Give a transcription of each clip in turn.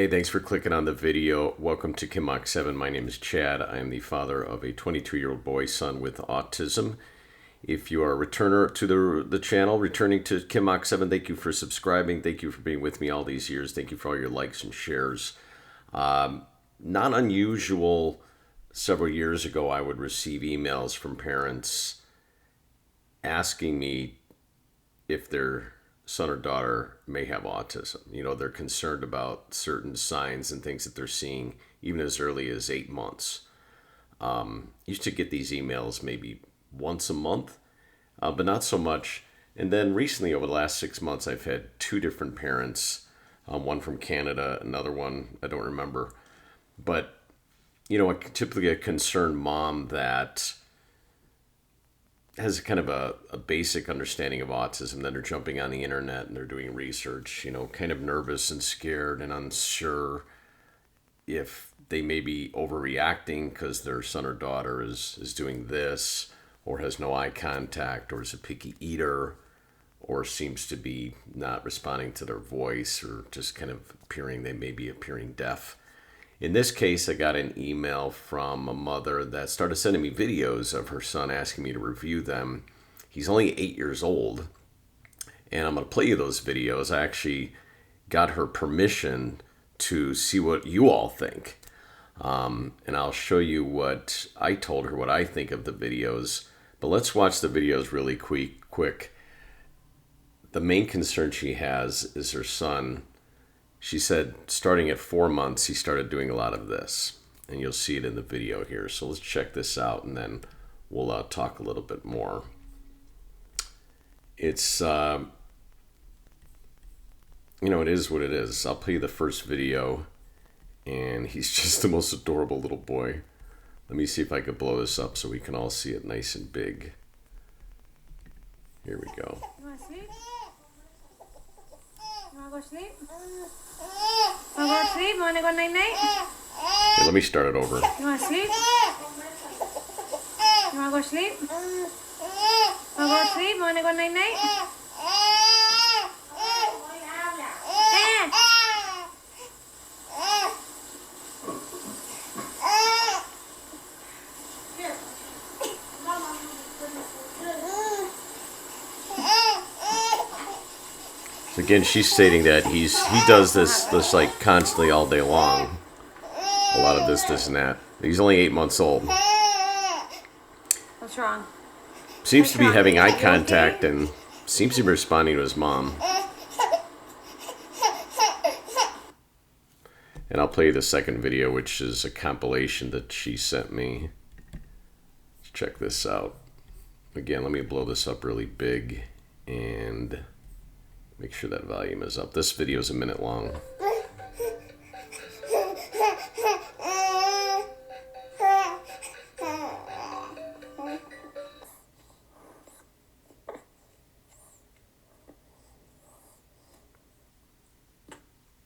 Hey, thanks for clicking on the video. Welcome to Kinmach 7. My name is Chad. I am the father of a 22-year-old boy son with autism. If you are a returner to the channel, returning to Kinmach 7, thank you for subscribing. Thank you for being with me all these years. Thank you for all your likes and shares. Not unusual. Several years ago, I would receive emails from parents asking me if their son or daughter may have autism. You know, they're concerned about certain signs and things that they're seeing even as early as 8 months. Used to get these emails maybe once a month, but not so much. And then recently, over the last 6 months, I've had two different parents, one from Canada, another one, I don't remember. But, you know, typically a concerned mom that has kind of a basic understanding of autism, that are jumping on the internet and they're doing research, you know, kind of nervous and scared and unsure if they may be overreacting because their son or daughter is doing this, or has no eye contact, or is a picky eater, or seems to be not responding to their voice, or just kind of they may be appearing deaf. In this case, I got an email from a mother that started sending me videos of her son, asking me to review them. He's only 8 years old, and I'm going to play you those videos. I actually got her permission to see what you all think. And I'll show you what I told her, what I think of the videos. But let's watch the videos really quick. The main concern she has is her son. She said starting at 4 months, he started doing a lot of this. And you'll see it in the video here. So let's check this out, and then we'll talk a little bit more. It's, you know, it is what it is. I'll play you the first video, and he's just the most adorable little boy. Let me see if I can blow this up so we can all see it nice and big. Here we go. You want to sleep? You want to go sleep? You want to go to sleep? You want to go night-night? Here, let me start it over. You want to sleep? You want to go sleep? You want to go to sleep? You want to go night-night? Again, she's stating that he does this like constantly all day long. A lot of this and that. He's only 8 months old. What's wrong? Seems to be having eye contact and seems to be responding to his mom. And I'll play you the second video, which is a compilation that she sent me. Let's check this out. Again, let me blow this up really big and make sure that volume is up. This video is a minute long.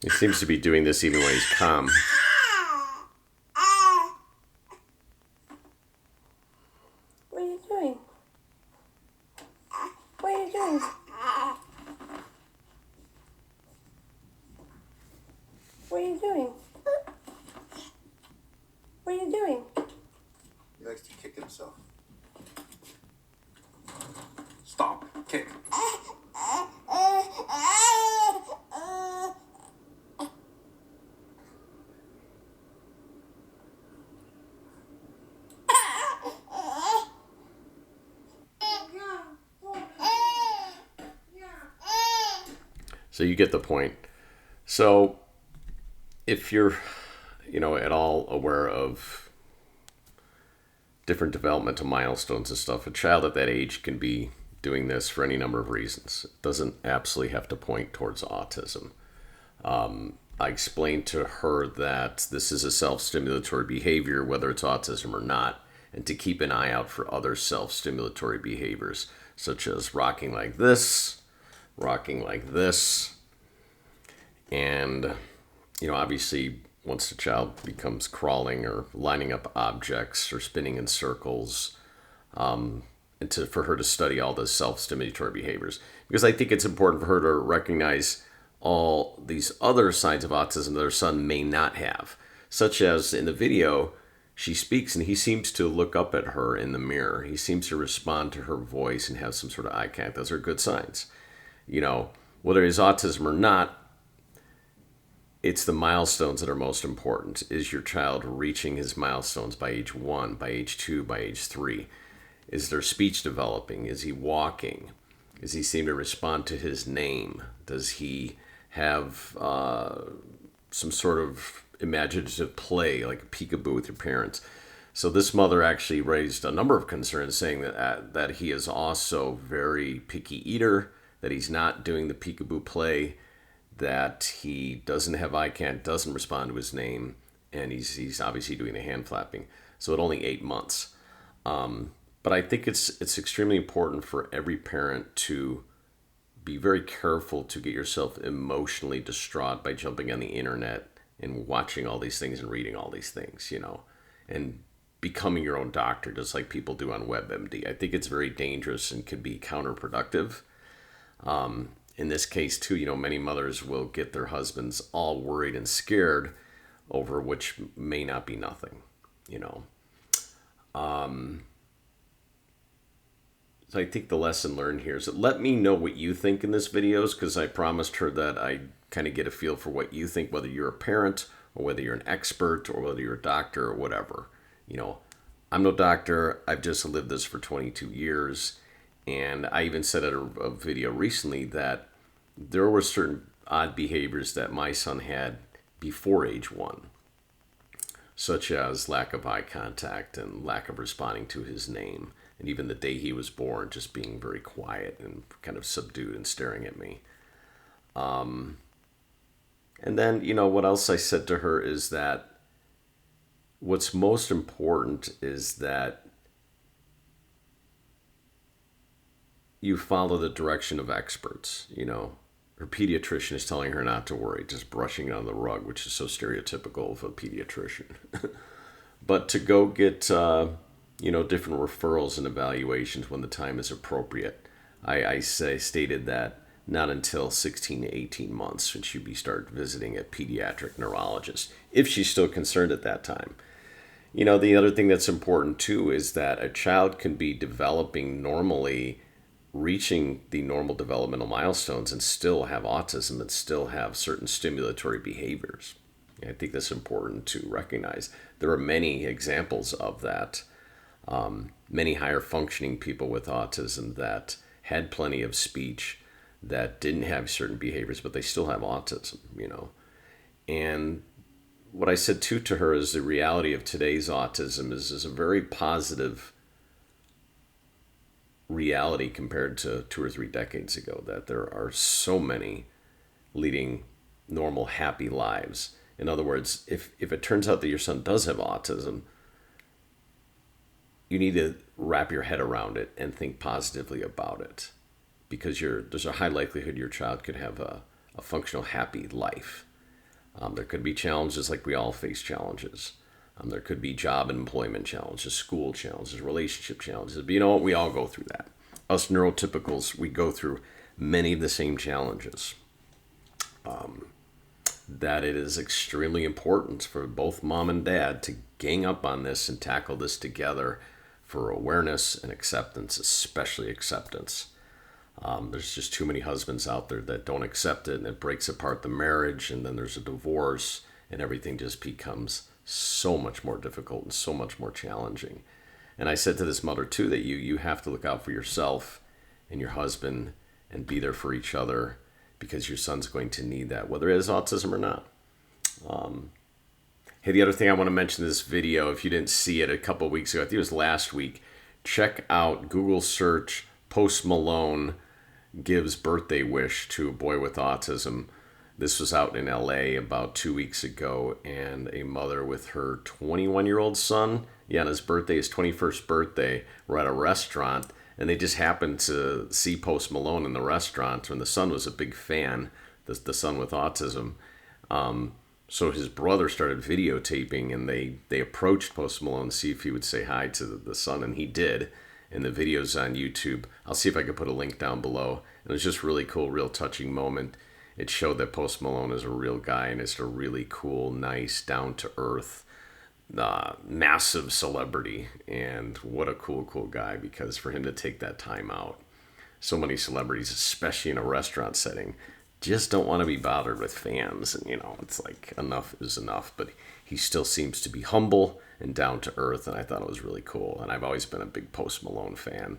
He seems to be doing this even when he's calm. What are you doing? What are you doing? What are you doing? What are you doing? He likes to kick himself. Stop. Kick. So you get the point. So if you're, you know, at all aware of different developmental milestones and stuff, a child at that age can be doing this for any number of reasons. It doesn't absolutely have to point towards autism. I explained to her that this is a self-stimulatory behavior, whether it's autism or not, and to keep an eye out for other self-stimulatory behaviors, such as rocking like this, and, you know, obviously once the child becomes crawling or lining up objects or spinning in circles, and for her to study all the self-stimulatory behaviors. Because I think it's important for her to recognize all these other signs of autism that her son may not have, such as in the video, she speaks and he seems to look up at her in the mirror. He seems to respond to her voice and have some sort of eye contact. Those are good signs. You know, whether it's autism or not, it's the milestones that are most important. Is your child reaching his milestones by age 1, by age 2, by age 3? Is their speech developing? Is he walking? Does he seem to respond to his name? Does he have some sort of imaginative play, like a peekaboo with your parents? So this mother actually raised a number of concerns, saying that he is also very picky eater, that he's not doing the peekaboo play, that he doesn't have eye contact, doesn't respond to his name, and he's obviously doing the hand flapping. So at only 8 months. But I think it's extremely important for every parent to be very careful to get yourself emotionally distraught by jumping on the internet and watching all these things and reading all these things, you know, and becoming your own doctor, just like people do on WebMD. I think it's very dangerous and can be counterproductive. In this case, too, you know, many mothers will get their husbands all worried and scared over which may not be nothing, you know. So I think the lesson learned here is that let me know what you think in this videos, because I promised her that I kind of get a feel for what you think, whether you're a parent or whether you're an expert or whether you're a doctor or whatever. You know, I'm no doctor. I've just lived this for 22 years. And I even said in a video recently that there were certain odd behaviors that my son had before age 1, such as lack of eye contact and lack of responding to his name. And even the day he was born, just being very quiet and kind of subdued and staring at me. And then, you know, what else I said to her is that what's most important is that you follow the direction of experts. You know, her pediatrician is telling her not to worry, just brushing it on the rug, which is so stereotypical of a pediatrician. But to go get, you know, different referrals and evaluations when the time is appropriate. I stated that not until 16 to 18 months should she be start visiting a pediatric neurologist, if she's still concerned at that time. You know, the other thing that's important too is that a child can be developing normally, reaching the normal developmental milestones, and still have autism and still have certain stimulatory behaviors. And I think that's important to recognize. There are many examples of that. Many higher functioning people with autism that had plenty of speech, that didn't have certain behaviors, but they still have autism, you know. And what I said too to her is the reality of today's autism is a very positive reality compared to 2 or 3 decades ago, that there are so many leading normal, happy lives. In other words, if it turns out that your son does have autism, you need to wrap your head around it and think positively about it, because there's a high likelihood your child could have a functional, happy life. There could be challenges like we all face challenges. There could be job and employment challenges, school challenges, relationship challenges. But you know what? We all go through that. Us neurotypicals, we go through many of the same challenges. That it is extremely important for both mom and dad to gang up on this and tackle this together for awareness and acceptance, especially acceptance. There's just too many husbands out there that don't accept it, and it breaks apart the marriage, and then there's a divorce, and everything just becomes so much more difficult and so much more challenging. And I said to this mother too that you have to look out for yourself and your husband and be there for each other, because your son's going to need that, whether it has autism or not. Hey, the other thing I want to mention in this video, if you didn't see it a couple of weeks ago, I think it was last week, check out, Google search Post Malone gives birthday wish to a boy with autism. This was out in LA about 2 weeks ago, and a mother with her 21-year-old son, on his birthday, his 21st birthday, were at a restaurant, and they just happened to see Post Malone in the restaurant, and the son was a big fan, the son with autism. So his brother started videotaping, and they approached Post Malone to see if he would say hi to the son, and he did. And the video's on YouTube. I'll see if I can put a link down below. And it was just really cool, real touching moment. it showed that Post Malone is a real guy and is a really cool, nice, down-to-earth, massive celebrity. And what a cool guy, because for him to take that time out, so many celebrities, especially in a restaurant setting, just don't want to be bothered with fans. And, it's like enough is enough. But he still seems to be humble and down to earth. And I thought it was really cool. And I've always been a big Post Malone fan.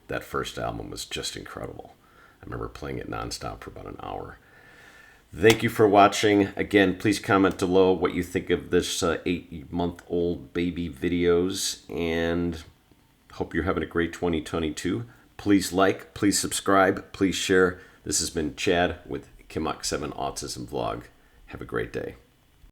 That first album was just incredible. I remember playing it nonstop for about an hour. Thank you for watching. Again, please comment below what you think of this 8-month-old baby videos. And hope you're having a great 2022. Please like, please subscribe, please share. This has been Chad with Kimok 7 Autism Vlog. Have a great day.